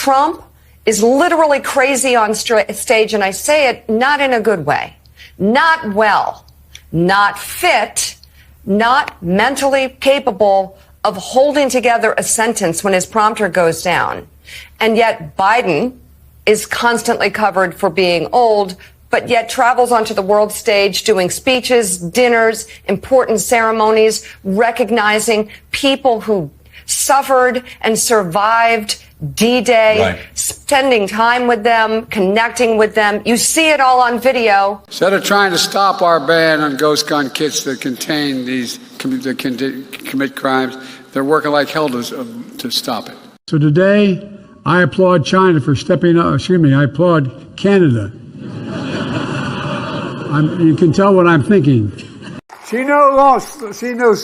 Trump is literally crazy on stage, and I say it not in a good way. Not well, not fit, not mentally capable of holding together a sentence when his prompter goes down. And yet Biden is constantly covered for being old, but yet travels onto the world stage doing speeches, dinners, important ceremonies, recognizing people who suffered and survived D-Day, right, spending time with them, connecting with them. You see it all on video. Instead of trying to stop our ban on ghost gun kits that contain these, that commit crimes, they're working like hell to stop it. So today, I applaud China for stepping up. Excuse me, I applaud Canada. You can tell what I'm thinking. She knows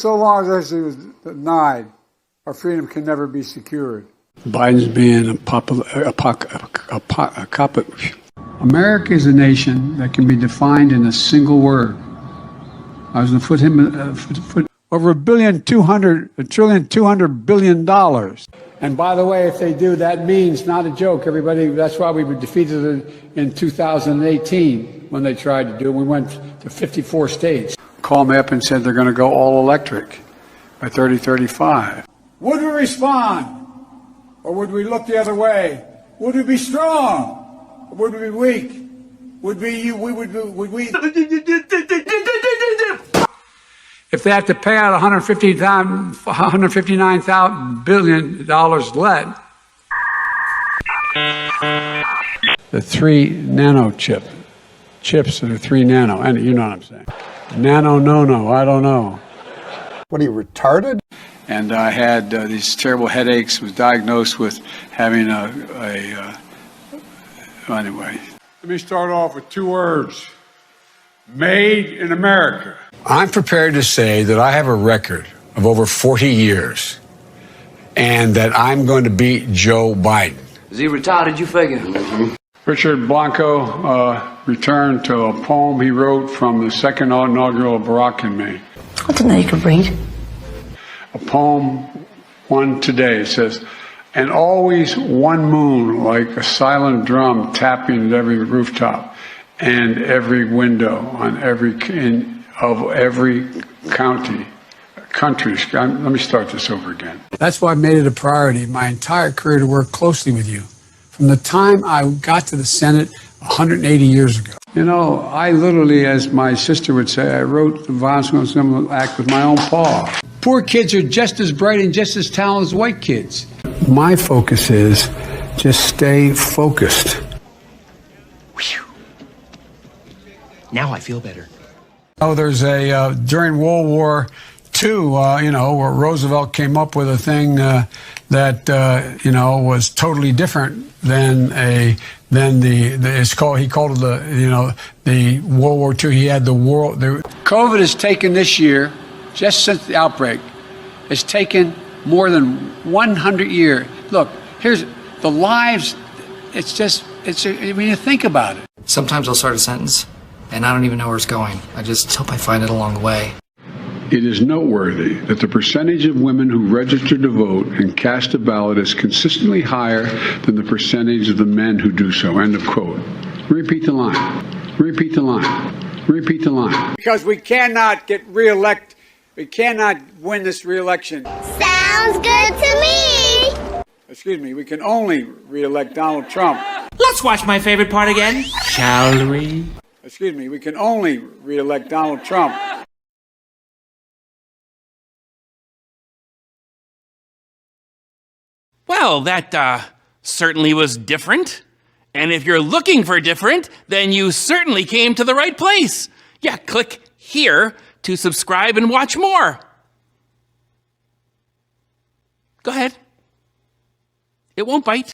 so long as she was denied, our freedom can never be secured. Biden's being America is a nation that can be defined in a single word. I was going to put him over $1.2 billion. And by the way, if they do, that means, not a joke, everybody, that's why we were defeated in 2018 when they tried to do it. We went to 54 states. Called me up and said they're going to go all electric by 2035. Would we respond? Or would we look the other way? Would we be strong? Or would we be weak? Would we? If they have to pay out $159 billion let, the 3 nano chips that are 3 nano, and you know what I'm saying. Nano, no, I don't know. What are you, retarded? And I had these terrible headaches, was diagnosed with having anyway. Let me start off with 2 words. Made in America. I'm prepared to say that I have a record of over 40 years and that I'm going to beat Joe Biden. Is he retarded, you figure? Richard Blanco returned to a poem he wrote from the second inaugural of Barack and me. I didn't know you could read. A poem, one today, it says, and always one moon like a silent drum tapping at every rooftop and every window on every country. Let me start this over again. That's why I made it a priority my entire career to work closely with you. From the time I got to the Senate 180 years ago. You know, I literally, as my sister would say, I wrote the Violence Against Women Act with my own paw. Poor kids are just as bright and just as talented as white kids. My focus is just stay focused. Whew. Now I feel better. Oh, there's during World War II, where Roosevelt came up with a thing that was totally different than he called it the World War II. He had COVID has taken this year, just since the outbreak, has taken more than 100 years. Look, here's the lives. When you think about it. Sometimes I'll start a sentence and I don't even know where it's going. I just hope I find it along the way. It is noteworthy that the percentage of women who register to vote and cast a ballot is consistently higher than the percentage of the men who do so. End of quote. Repeat the line. Repeat the line. Repeat the line. Because we cannot get reelected. We cannot win this reelection. Sounds good to me. Excuse me, we can only reelect Donald Trump. Let's watch my favorite part again, shall we? Excuse me, we can only reelect Donald Trump. Well, that certainly was different. And if you're looking for different, then you certainly came to the right place. Yeah, click here to subscribe and watch more. Go ahead. It won't bite.